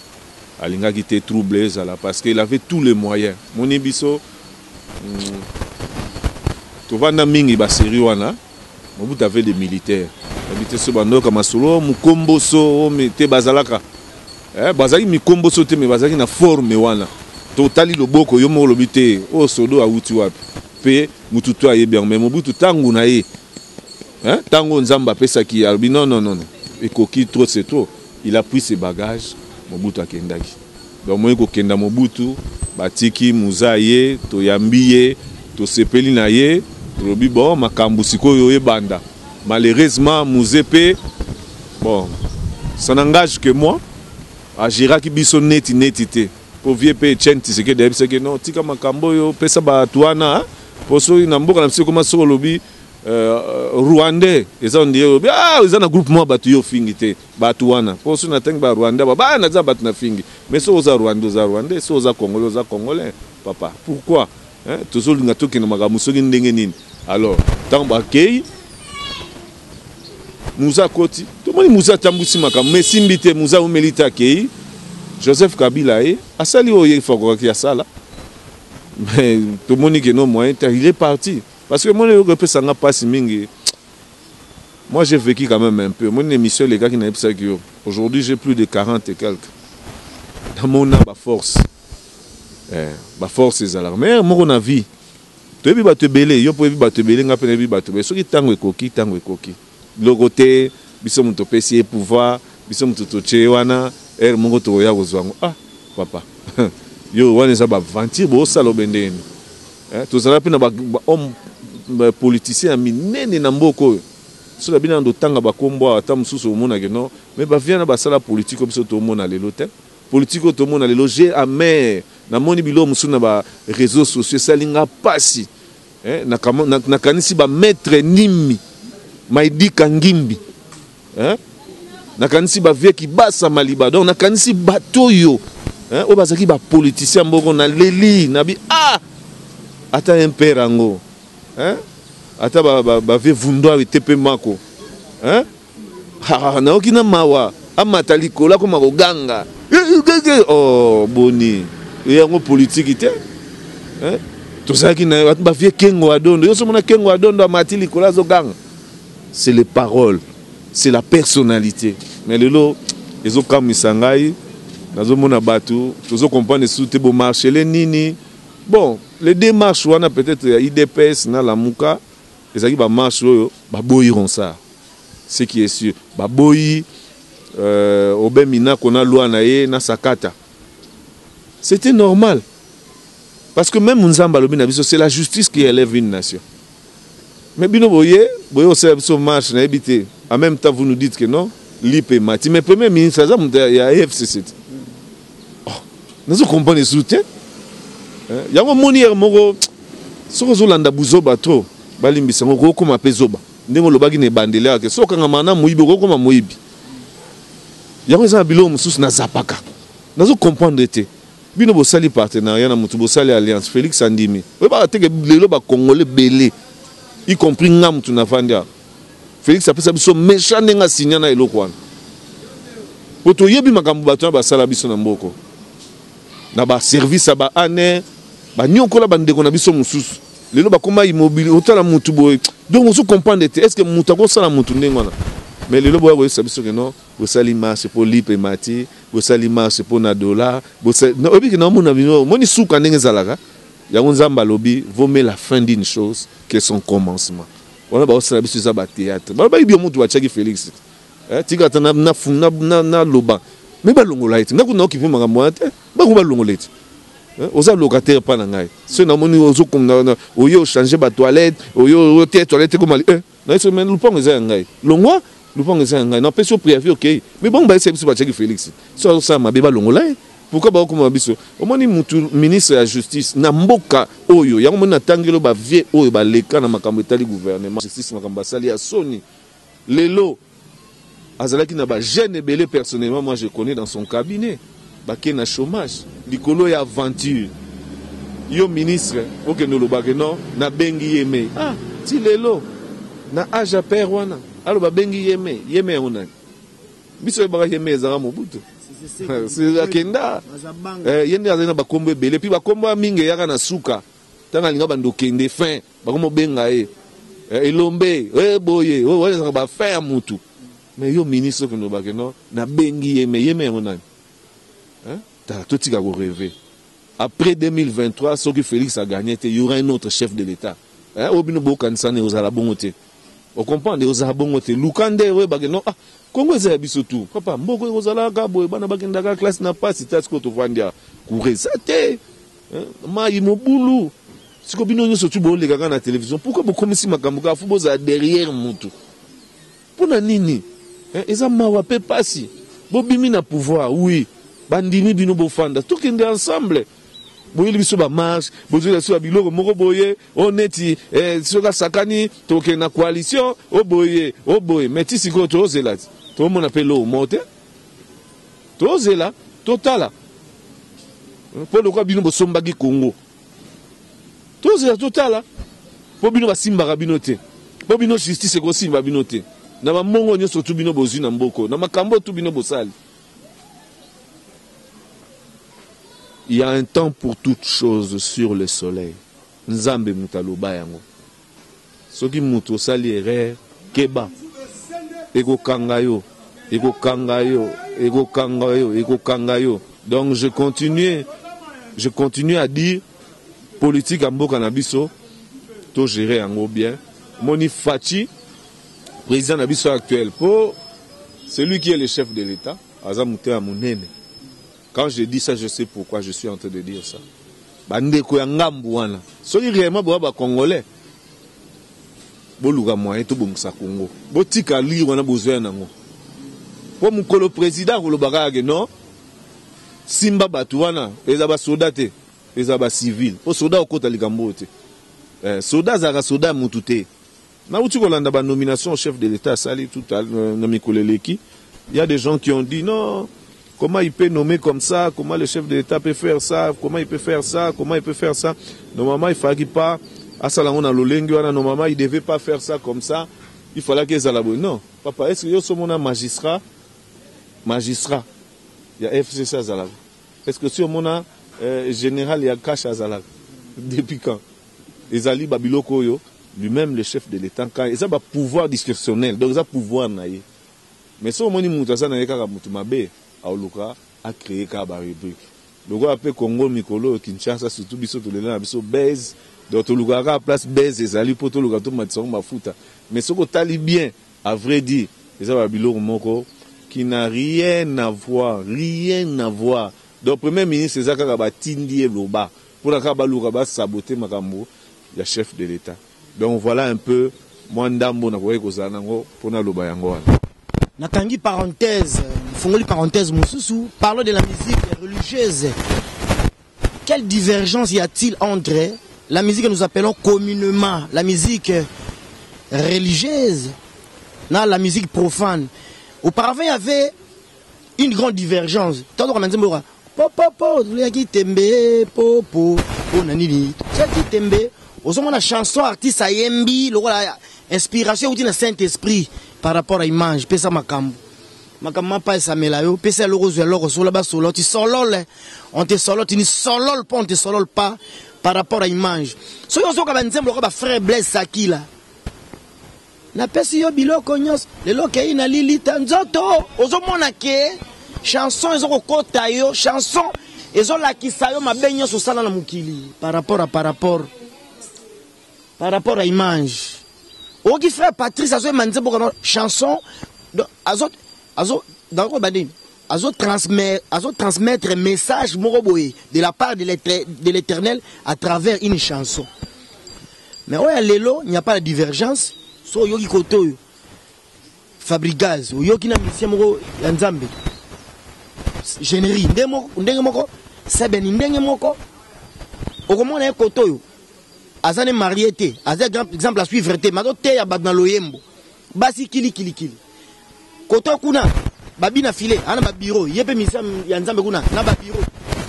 alingaki te trouble ezala parce qu'il avait tous les moyens. Moni biso tovanda mingi ba série wana Mobutu avait des militaires. Habité ce bandoka masolo mukomboso te bazalaka bazali mikomboso te me bazali na forme wana totali loboko yo mo lobité o sodo awuti wapi pe mututu ayebi mais Mobutu tangu na ye tango nzamba pesa ki albi non ekoki trop c'est trop il a pris ses bagages Mobutu akendaki donc moi ko kenda Mobutu batiki muzaye to yambiye to sepeli na ye lobi bon makambu sikoyo ye banda. Malheureusement, Mouzepe, bon, ça n'engage que moi. À Giraki biso netité. Pour vieux pe chenti c'est que non, tika makambo yo pesa ba tuana, pour so na mboka na comment so lobi Rwandais, ils ont dit ils ont un groupement batu yo fingité, batuana. Pour so na teng ba Rwanda ba na za batu na fingi. Mais so za Rwandais, so za Congolais, papa. Pourquoi? Toujours ngato ke na magamu so ndenge nini. Alors, tant ba kei Moussa Koti, tout le monde Moussa Tambusi Makam, mais Simbite Moussa Oumelita Kei, Joseph Kabila, Asali Oye Fogoki Asala. Mais tout le monde qui n'a moyen, il est parti. Parce que moi, je ne pas si mingi. Moi, j'ai vécu quand même un peu. Mon émission, les gars qui n'ont pas que aujourd'hui, j'ai plus de 40 et quelques. Dans mon âme, ma force. Ma force est alarmée. Mais moi, on a vie. Tu peux te belé, tu peux te belé, tu peux te belé. Ce qui est tango et coquille, tango et coquille. Le côté, biso muto pesi pouvoir, biso muto toche wana, mongo to ya kozwango. Ah, papa. Yo wana za ba ventir bo salo bendeni. To zala pe na ba homme politicien minene na mboko. So la bina ndo tanga ba kombo ata mususu mona ke non, mais ba vient na ba sala politique biso to mona lelo te. Politique to mona lelo j'ai amer na moni bilo musu na ba réseaux sociaux salinga pasi. Na kanisi ba maître nimi. Maïdi Kangimbi, nakanisi ba vie ki basa maliba donc nakanisi batoyo, o bazaki ba politicien mboko na leli nabi ata un père ango, ata ba vie vundwa tepe mako, na okina mawa amatali kola ko makoganga, oh boni, yango politique te, tozaki na ba vie kengo adondo, yo somona kengo adondo amatili kola zo ganga. C'est les paroles, c'est la personnalité. Mais le lot, ils ont comme Sangai, ils ont battu, ils ont compris que bon marché les nini. Bon, les démarches on a peut-être IDPS na la Muka, les amis ba marche ba boyiront ça. Ce qui est sûr, ba boyi obemina qu'on a loi na ye na sakata. C'était normal. Parce que même Nzamba lobina biso c'est la justice qui élève une nation. Mais bino boye observe ce marche na habité. En même temps vous nous dites que non, l'IP mati mais premier ministre ça il y a FCC. Oh, nous comprenons soutien. Yango monier moko soko zolanda buzoba to balimbisa ngoko koma pezoba. Ndengo lobaki ne bandela ke soka ngamana muibi koma muibi. Yango za bilo mususu na zapaka. Nazo comprendre te. Bino bo sali partenariat na mutu bo sali alliance Félix Sandimi. We ba teke lelo ba congolais belé. Y compris ngam tu na fandia Félix a fait ça méchant nga signé na eloko wana poto yebi makambo bato ba sala biso na mboko na ba service ba ane ba nyokola bandeko na biso mususu lelo bakoma immobile otala mutu boy donc on se comprendre est-ce que mutu ko sala mutu ndengwana mais lelo boy ko sabiso que non bo sali marche pour lipe mati bo sali marche pour na dollar bo no obi que non mona bino moni suka ndenge zalaka yango nzamba lobi vaut mieux la fin d'une chose que son commencement on ba sala biso za ba théâtre ba ba ibi mutu wa Tchaki Félix tika tana na loba mais ba longola eti ngako na okipe makambo ate ba ko ba longola eti oza locataire pa na ngai so na moni ozo comme na oyo changer ba toilette oyo toilette comme na eso men lupango za ngai longwa lupango za ngai na peso préavis OK mais bon ba service ba Tchaki Félix so ça ma ba longola pourquoi ba ko biso o moni mutu ministre ya justice na mboka oyo yango moni na tangelo ba vie oyo ba leka na makambo etali gouvernement justice makambo sali ya soni lelo azalaki na ba jeune belé personnellement moi je connais dans son cabinet baké na chômage likolo ya aventure yo ministre OK no lobake non na bengi yeme ti lelo na aja père wana alo ba bengi yeme ona biso ba yeme ezara mobutu c'est akenda yende azana ba kombo belé puis ba kombo mingi yaka na suka tanga linga bando kende fin ba komo benga elombe boye wana ba faire mutu. Mais yo ministre que nous bageno na bengi yeme onani ta totika ko rêver après 2023 ce que Félix a gagné il y aura un autre chef de l'état obino bokanisa ne ozala bongote on comprend de ozala bongote lukande we bageno Congo za biso tout papa mboko ozala ka boy bana bagenda ka classe na pas cité ko to vandia courir ça te ma imobulu siko bino nyoso tu bo le kaka na télévision pourquoi bo komisi makambo ka fubo za derrière mutu pona nini eza mawa pe pasi bobimi na pouvoir oui bandimi bino bofanda tout kende ensemble boyeli biso ba marche bozela so biloko moko boye oneti soka sakani toke na coalition oboye meti siko tozela to mona pe lo mote tozela totala po lokwa bino bosombaki Congo tozela totala po bino basimbaka bino te po bino justice ko simba bino te na mamongo nyoso tu bino bozu na mboko na makambo tu bino bosali. Il y a un temps pour toute chose sur le soleil. Nzambe mutaloba yango. Soki muto sali erreur keba ego kangayo. Donc je continue à dire politique à mboka na biso to gérer yango bien. Moni Fachi président Nabiso actuel, pour celui qui est le chef de l'État, Azamouté Amounene. Quand je dis ça, je sais pourquoi je suis en train de dire ça. Bande Koyangambouana. Soyez réellement boaba congolais. Boluga moyen to bongsa Congo. Botika li wana besoin nango. Pour mon colo président ko lobaka non. Simba batuana, ezaba soldate, ezaba civil. Pour soldat okota likambo te. Soldat zaka soldat mutute. Na uti kolanda ba nomination au chef de l'État sali tout à il y a des gens qui ont dit non, comment il peut nommer comme ça, comment le chef de l'État peut faire ça, comment il peut faire ça, comment il peut faire ça. Normalement il fallait pas à Salangon à l'Olengue, normalement il devait pas faire ça comme ça. Il fallait que ça la bonne. Non, papa, est-ce que yo somona magistrat il y a FCC à Zalag. Est-ce que si on a général il y a cash à Zalag depuis quand? Ezali Babiloko yo lui-même le chef de l'État quand il a un pouvoir discrétionnel donc il a pouvoir naïe mais si on moni mutasa na yeka mutu mabe auluka a créé ka ba rubrique le gars appelé Congo Mikolo Kinshasa surtout biso to lela biso base donc to luka ka place base ezali poto luka to matso mafuta mais ce que tali bien à vrai dire les a biloko moko qui n'a rien à voir donc premier ministre ezaka ka batindi eloba pour la ka ba luka ba saboter makambo ya chef de l'État. Donc voilà un peu moi ndambo na koye kozala nango pona loba yango wana. Natangi parenthèse, fongoli parenthèse mususu, parlons de la musique religieuse. Quelle divergence y a-t-il entre la musique que nous appelons communément la musique religieuse et la musique profane? Auparavant, il y avait une grande divergence. Tant qu'on a dit popo, tembe, popo, onanini, tembe. Au moment la chanson artiste ayembi, la inspiration ou la Saint-Esprit par rapport à l'image, pesa makambo. Makama pa esamela yo pesa loko zo loko so la ba solo tu solol on te solol tu ni solol pas on te solol pas par rapport à image so yo so ka banzembo ko ba frère Blaise Sakila na pesi yo biloko nyos lelo ke ina lilita nzoto ozomona ke chanson ezoko kota yo chanson ezola kisayo mabenyo so sala na mukili par rapport à image oki frère Patrice azo manzembo ko chanson azo transmettre message moroboé de la part de l'Éternel à travers une chanson. Mais ouais, lelo, il n'y a pas de divergence. So yoki koto Fabrigaz, yoki na mission moko yanzambe. Générie, ndenge moko, seben ndenge moko. Okomona e koto yo. Azane mariété, azé exemple à suivre té, mazo té ya badna loyembo. Basi kili. Koto kuna babi na file ana ba bureau yepe misa ya nzambe kuna na ba bureau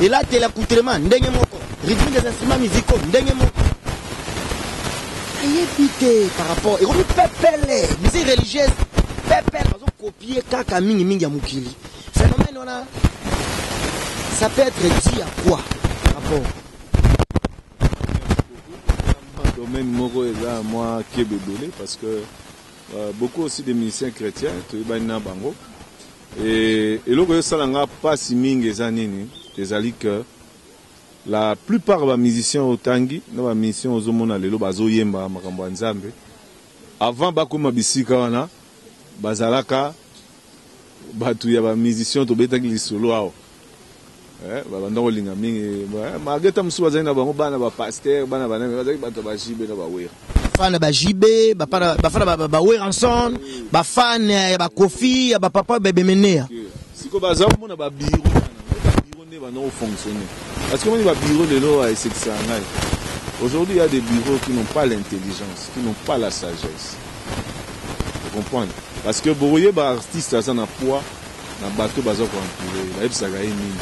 et là télé accoutrement ndenge moko rythme des instruments musicaux ndenge moko ayebite par rapport et comme pepele musique religieuse pepele bazo copier kaka mingi ya mukili phénomène on a ça peut être dit à quoi par rapport domaine moko là moi qui bébélé parce que beaucoup aussi de musiciens chrétiens bango et le ça n'a pas si mingi zanini c'est-à-dire que la plupart des musiciens au tangi na musiciens aux homona lelo bazo yemba makambo nzambe avant bakoma bisika wana bazalaka batu ya ba musiciens to betaki lisolo ao babanda kolinga mingi mageta musuwa zaina bango bana ba pasteur bana bazaki bato ba jibe na ba wera bafana ba jibe bafana ba weranson bafana ba kofi ba papa bebemenea siko bazamu mona ba bureau ne va non fonctionner parce que on va bureau de l'eau à sexangal aujourd'hui il y a des bureaux qui n'ont pas l'intelligence qui n'ont pas la sagesse vous comprenez parce que boye ba artiste ça na poids na bateau bazo ko entourer la ebsa ga yini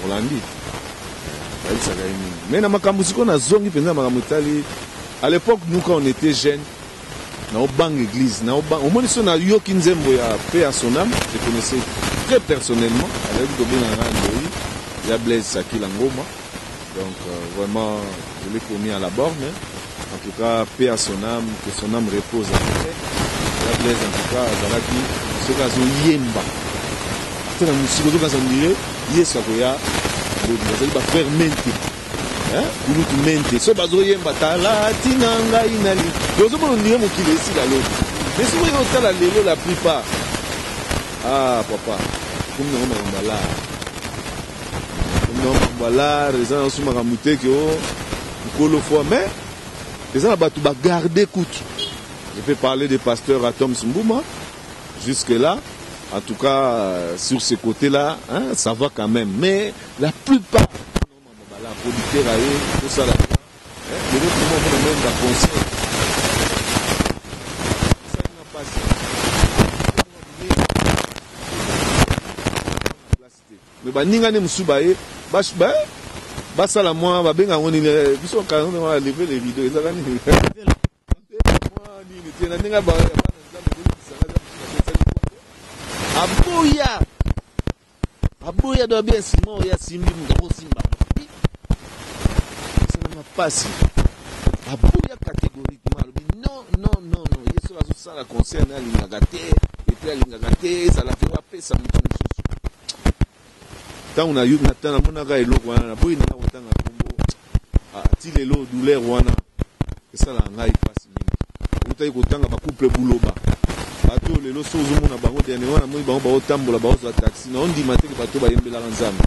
Holandi la ebsa ga yini mais na makambo siko na zongi penza makambo tali. À l'époque, nous, quand on était jeunes, dans une banque église, au moins, si on a eu aucune zembo à paix à son âme, je connaissais très personnellement, avec il y a Blaise Sakila Ngoma. Donc, vraiment, je l'ai commis à la borne. En tout cas, paix à son âme, que son âme repose à paix. Il y a Blaise, en tout cas, Zalaki, ce cas où Yemba. C'est un musique, quand on dirait, Yesakoya, il va fermenter. Kulutu mente so bazoyemba tala tinanga inali yozo bono ndiye mokile esika lelo mais si vous otala lelo la plupart papa comme non mbala eza suma kamuteke o mukolo fois mais eza na batu ba garder coute je peux parler des pasteurs Atom Sumbouma jusque là en tout cas sur ce côté là ça va quand même mais la plupart la producteur a eu tout ça là. Le autre moment même la conseil. Ça n'a pas mais ba ninga ne musubaye ba sala moi ba benga woni biso ka on va lever les rideaux ezaka ni moi ni tena ninga ba abuya do bien simon ya simbi mungako simba passe à bout catégoriquement non yeso azo sala concert na lingagate et puis lingagate ça la fait pas ça mutu tant on a eu natana monaka eloko wana na boyi na kotanga kombo ti lelo douleur wana ça la ngai passe mingi utai kotanga ba couple buloba bato lelo so zo mona bango dernier wana moi bango ba otambola ba ozo taxi na on dit matin que bato ba yembela nzambe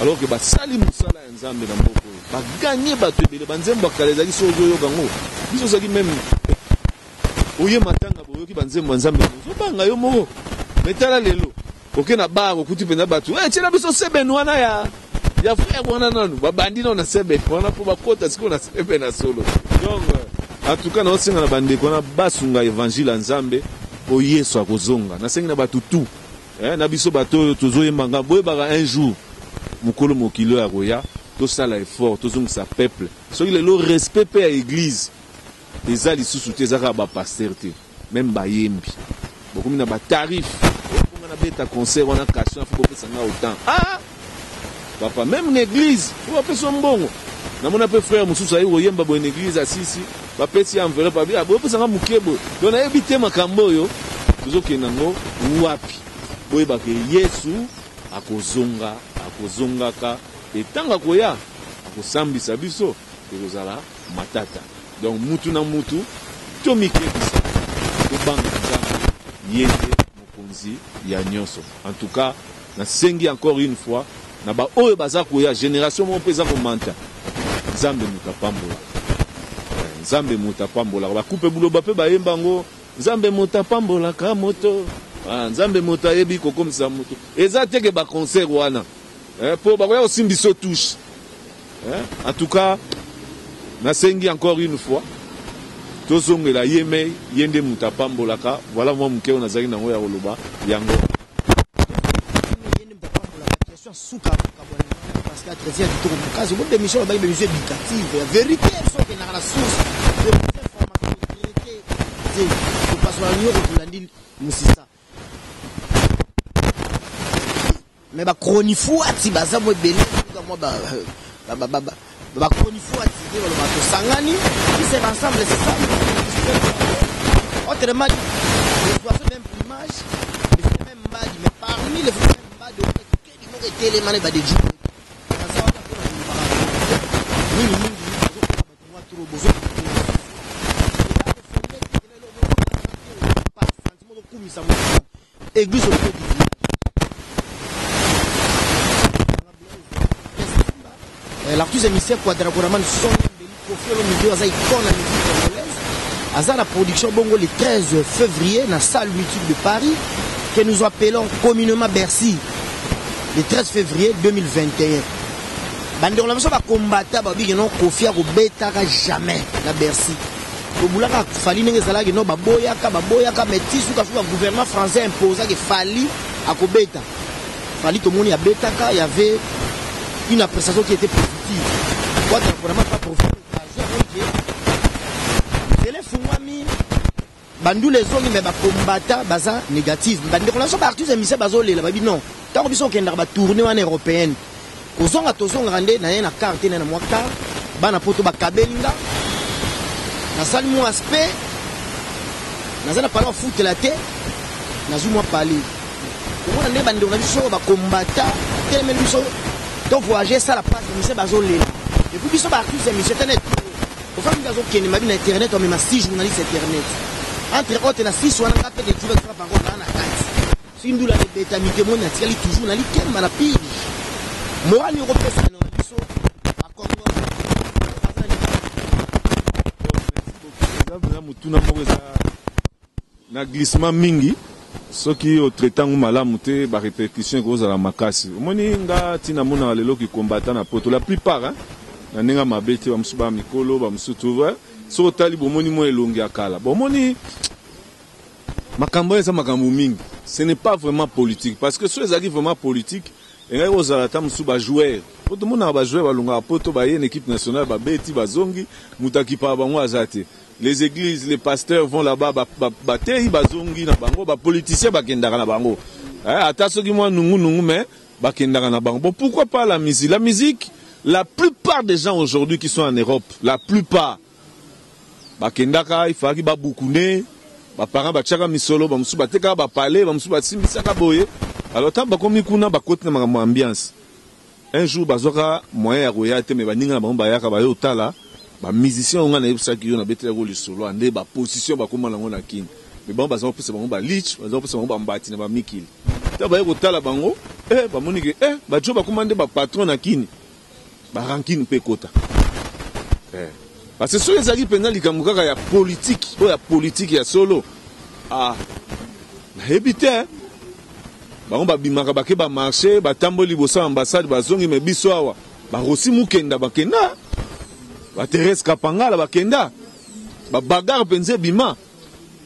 alors que basali musala ya nzambe na mboko ba gagner bato ebele banzembo akalezaki so ozo yokango biso saki même oye matanga boyoki banzembo nzambe zo banga yo moko metala lelo oke na bar okuti pena bato tshela biso sebeni wana ya frère wana nanu babandi na sebeni wana po bakota siko na sebeni na solo donc en tout cas na osenga na bandeko na basunga évangile nzambe po yesu akozonga nasengi na bato tout na biso bato tozoyembanga boyebaka un jour mukolo mokilo ya roya tout ça là effort tout ça peuple so il le respect à l'église les ali sous-souté zaka ba pasteur même ba yembi beaucoup na ba tarif on a beta concert on a caché faut que ça nga autant papa même l'église on peut son bongo na mon peu frère mususu ayi oyemba bo église asisi ba peti enveloppe ba bia bo peut ça nga mukebo donc na ebité makambo yo tuzoke nango wapi boye ba ke Yesu akozongaka etanga koya akosambisa biso ekozala matata donc mutu na mutu tomikebisa tobanga nzambe yende mokonzi ya nyonso en tout cas nasengi encore une fois na ba oyo baza koya génération mo peza komanta nzambe mutapambola ba coupe buloba pe bayemba ngo nzambe mutapambola ka moto nzambe moto ayebi kokomisa moto eza teke ba concert wana po ba koya osimbiso touche en tout cas nasengi encore une fois tozongela yeme yende mutapambolaka voilà moi mukeo nazali nango ya koloba yango yende mutapambolaka question suka kabwana parce que traiter du tour mukazi bo démission ba émission éducative la vérité so que na la source de information vérité c'est parce que nous rolandi musisa mais ba chronifuati baza mo belé moi ba chronifuati de lo bato sangani c'est ensemble c'est ça autrement les doivent même image les même bad mais parmi les mêmes bad que ils m'ont été les manes ba de Dieu ça va pour ni trop besoin église au pied l'artiste émissaire Quadracoraman son Kofi Olomide aza icône à musique congolaise aza la production bongo le 13 février na salle multiple de Paris que nous appelons communément Bercy le 13 février 2021 bande on a besoin de combattre ba bigi non Kofi a kobetaka jamais na Bercy obulaka fali ndenge ezalaki no baboyaka metisu ka fuka gouvernement français imposa que fali akobeta fali tout le monde a betaka il y avait une appréciation qui était positive. Quoi, vraiment pas profiter de l'argent. Les fumami, bandou les hommes, mais combattant, baza négatif. Bandou la somme artiste émissaire bazolé la babi non. Tant que qu'on a tourné en européenne. Aux hommes à tous on rendait na une carte na mwaka, bana poto ba kabelinga. Na sali mo aspect. Na zana parler foot la tête. Na zu mo parler. On a des bandou na biso ba combattant, tellement biso donc voyager ça la place monsieur bazolé et puis biso ba artiste monsieur internet au fond bazo kene mabi na internet on met 6 journalistes internet entre autres na 6 wana ngapé de tuba kwa bango na kati sindula le beta mitemo na tiali toujours na likem na pige moral européen na biso akongo na mutuna moko na glissement mingi soki au traitant malamu te ba répétition ko za makasi omoni nga tina mona lelo ki combattant na poto la plupart na ninga mabete ba musuba mikolo ba musutu so tali bomoni mo elongi akala bomoni makambo eza makambo mingi ce n'est pas vraiment politique parce que ceux qui vraiment politique et nga ozala ta musuba joueur poto mona ba joueur balunga poto ba yene équipe nationale ba beti bazongi mutaki pa bango azate. Les églises, les pasteurs vont là-bas, batei bazongi na bango, ba politiciens bakendaka na bango. Ata soki moi nungu mais bakendaka na bango. Bon, pourquoi pas la musique? La musique, la plupart des gens aujourd'hui qui sont en Europe, la plupart bakendaka, il faut ki ba bukune, ba parents ba tchaka misolo, ba musu bateka ba parler, ba musu ba simbisaka boye. Alors tant ba komi kuna ba kote na ambiance. Un jour bazoka moyen ya koya te mais baninga na bango bayaka ba yo tala. Ba musicien on a na qui na betela go le solo ande ba position ba koma lango na king mais bon baza opesa bango ba lich baza opesa bango ba mbati na ba mikil ta ba ko tala bango ba monike ba jo ba komande ba patron na kini ba ranking pe kota parce que so ezali penza likambo kaka ya politique ya solo na hebite bango ba bimaka ba ke ba marché ba tamboli bosa ambassade ba zongi me biso awa ba rosi mukenda bakenda ba Thérèse Kapangala bakenda ba bagarre penze bima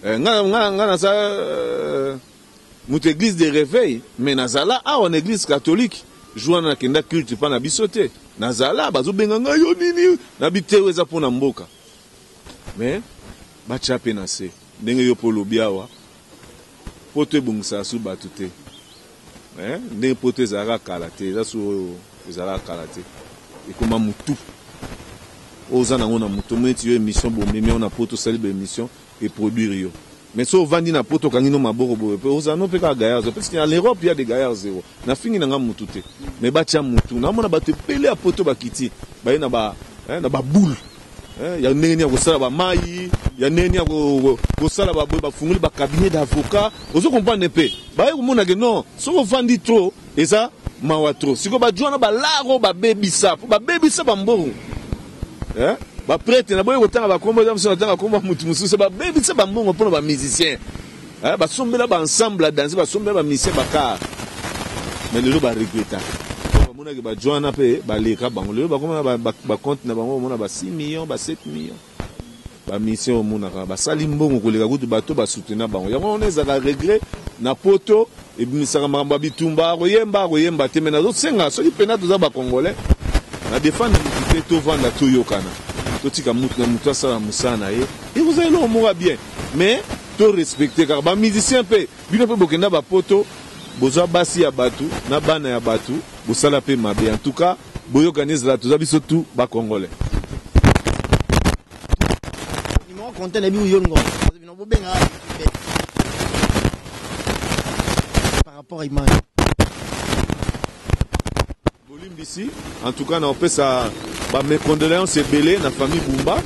nga na sa mutu église de réveil mais nazala en église catholique joua na kenda culte pa na bisote nazala bazobenga nga yo nini na bitewe eza pona mboka mais ba chape na se ndenge yo polo biawa poto ebongisa su bato te ndenge poto ezalaka kala te eza su oyo ezalaka kala te ekoma mutu oza nango na mutu omoni yo émission bomemi yo na poto osali baémission eproduire yo mais so ovandi na poto okangi no maboko boye mpe ozano mpe kaka gaillard parce que en Europe il y a des gaillards zéro na fingi nanga mutu te mais batia mutu namona bato epele ya poto bakiti baye na baboule ya ndenge ya kosala bamai ya ndenge ya kosala baboye bafungoli bacabinet d'avocat ozo comprendre mpe baye komona ke non soko ovandi trop eza mawa trop siko bajwana balaro babebisa bambongo ba prêtre na boye kotanga bakombo za mso tanga komba mutu mususu ba bebisa bambongo mpona ba musicien ba sombela ba ensemble danser ba sombela ba musicien baka mais lelo ba regreta ba mona ke ba joana pe ba leka bango lelo ba koma ba compte na bango mona ba 6 millions ba 7 millions ba musicien mona ba sali mbongo koleka kutu bato ba soutenir bango yango on est à regret na poto et bimisaka makambo bitumba koyemba te mais nazo senga soki pena toza ba congolais na défendre te to vanda to yokana totika mutu na mutu asala musala na ye ekozali eloko moko bien mais to respecte kaka bamusicien mpe bino mpe bokenda bapoto bozwa basi ya bato na bana ya bato bosala mpe mabe en tout cas boyokani ezala toza biso tu bakongolais par rapport à image bolimbisi en tout cas na opesa mes condoléances belé na famille Bumba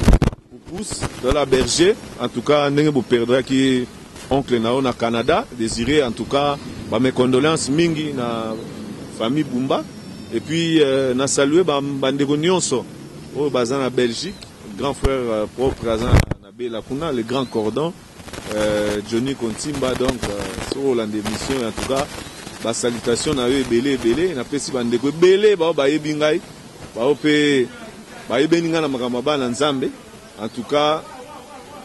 pousse dans la berger en tout cas ndenge bo perdra ki oncle nao na Canada désiré en tout cas mes condoléances mingi na famille Bumba et puis na saluer bandeko nyonso o baza na Belgique grand frère propre azan na Bela kuna le grand cordon Johnny Kontimba donc sur la démission en tout cas ba salutation na yo belé na pesi bandeko belé ba yebi ngai ba pe ba yebeninga na makambo bana nzambe en tout cas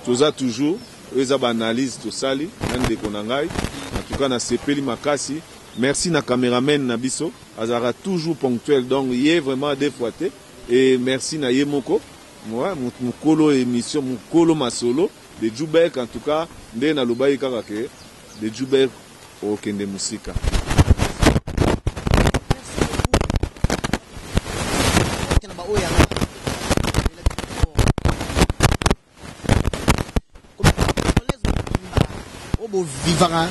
toza toujours eza ba analyse to sali ndeko na ngai en tout cas na sepeli makasi merci na cameraman na biso azara toujours ponctuel donc yé vraiment des fois té et merci na yemoko moi mukolo émission mukolo masolo de Djoubek en tout cas ndé na lobai kaka ke de Djoubek au kende musika. Vivant,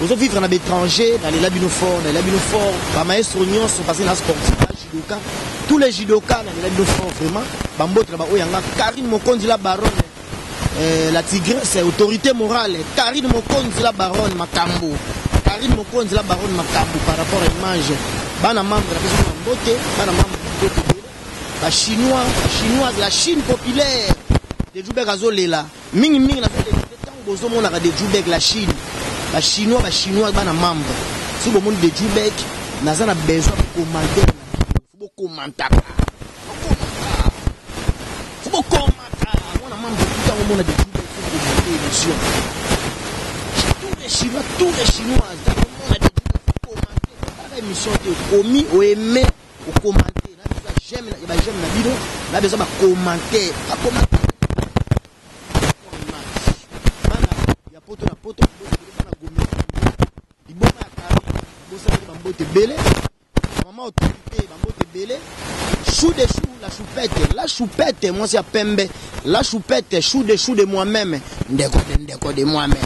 vous vivre dans l'étranger, dans les labinaux forts, les maestros sont passés dans le sportif, judoka, tous les judokas dans les labinaux forts, vraiment, Bambotre, Karine Mokondi la baronne, la tigresse, c'est autorité morale, Karine Mokondi la baronne, Makambo, Karine Mokondi la baronne, Makambo, par rapport à l'image, Bana membre de la personne Bambote, Bana membre de la chinoise, la Chine populaire, de Djoubek Azolela, Ming na on a des Djoubek la Chine, la chinois bana membre. Si le monde de Djoubek, n'a pas besoin de commenter. Il faut commenter. Il faut commenter. On a membre tout le temps au monde de Djoubek, il faut commenter. Tous les Chinois, dans le monde de Djoubek, il faut commenter. L'émission est commis ou aimé ou commenter. J'aime la vidéo, on a besoin de commenter. Maman autorité, Bambote Belé, chou de chou, la choupette, moi c'est à Pembe, la choupette, chou de moi-même, ndeko de moi-même,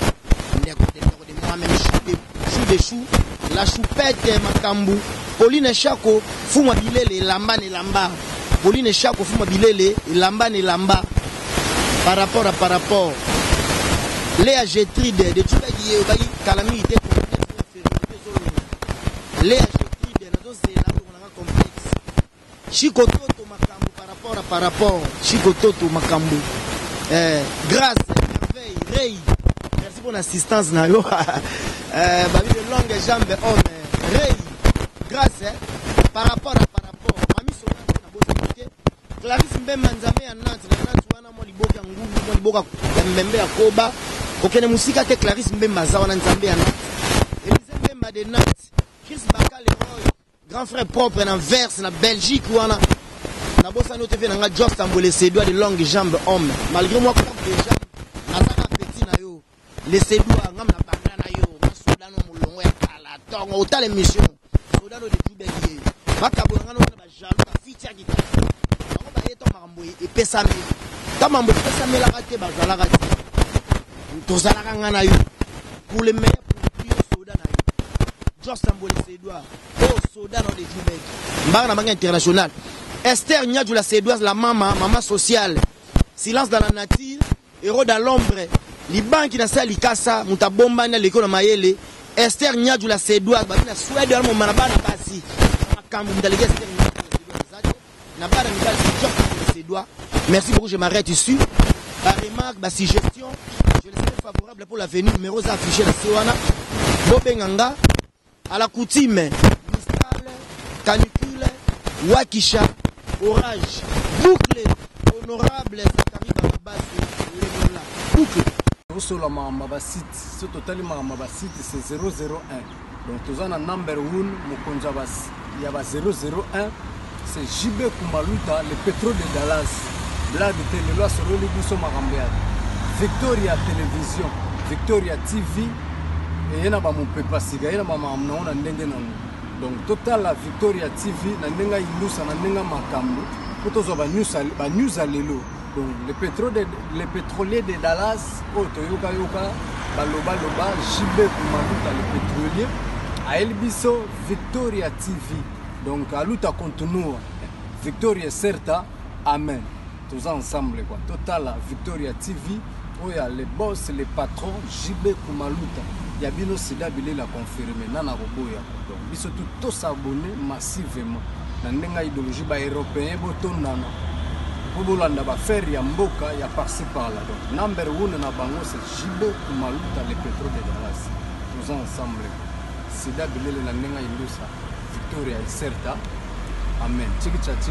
chou de chou, la choupette, Makambu, Pauline Chako, Fouma Bilele, Lamba ne Lamba, Pauline Chako, Fouma Bilele, Lamba ne Lamba, par rapport, Léa Gétride, de Tchoubaï, calamité, Léa Gétride, c'est là où on a un complexe. Chikototo Makambu, par rapport, Chikototo Makambu, grâce, merveille, Rey, merci pour l'assistance, Nayo, Babi de longue jambe, homme, Rey, grâce, par rapport, Mami Sonan, Clarisse Mbemba Nzambe à Nantes, Wana Moliboka Ngou, Moliboka Mbembe à Koba, aucune musique à Clarisse Mbemba Zawana Nzambe à Nantes, Élise Mbemba de Nantes, Chris Bakal grand frère propre en verse, na Belgique, Wana, na bossa no TV, na Joss Tambole, ses doigts de longues jambes, homme, malgré moi, comme des jambes, na petit na yo, les ses doigts, ngam na banda na yo, tongo otala émission soda no de Jubeki bakabonga no ba jalo ba fitia kita bango ba yeto makambo epesa mi kamambo epesa mi la kate ba zala kate tozala kangana yo pour le meilleur produit soda na yo Jos Sambole Sédois oh soda no de Jubeki mbanga na manga international Esther Nyadjou la Sédoise la maman sociale silence dans la nature héros dans l'ombre Liban qui na sa likasa mutabomba na leko na mayele Esther Nyadjou la Sédoise ba na Suède mo manabana basi makambo mdalege Esther Nyadjou na bana mibali Jos Sambole Sédois merci beaucoup je m'arrête ici la remarque la suggestion je les suis favorable pour l'avenir numéro affiché na Siwana Bobenganga à la coutume Mistral canicule Wakisha orage boucle honorable Zakari Babasi Lemola boucle Osola ma site ce total ma site c'est 001 donc tous en number 1 mukonza bas il y a 001 c'est JB Kumaluta le pétrole de Dallas blague de télé loi sur le biso marambia Victoria télévision Victoria TV et yana ba mon pepa siga yana ba na ndenge na donc total la Victoria TV na ndenga ilusa na ndenga makambo potozo ba news alelo donc le pétrolier de Dallas otoyoka yoka baloba JB Kumaluta le pétrolier a Elbiso Victoria TV donc aluta continua Victoria certa amen tous ensemble quoi total la Victoria TV oya les boss les patrons JB Kumaluta ya bino sida bile la confirmer nana roboya donc biso tout s'abonner massivement na ndenga idéologie ba européen botondana Bobolanda ba faire ya mboka ya par-ci par-là donc number 1 na bango c'est JB Kumaluta le pétrole de Dallas tous ensemble sida bile la ndenga indusa Victoria certa amen tiki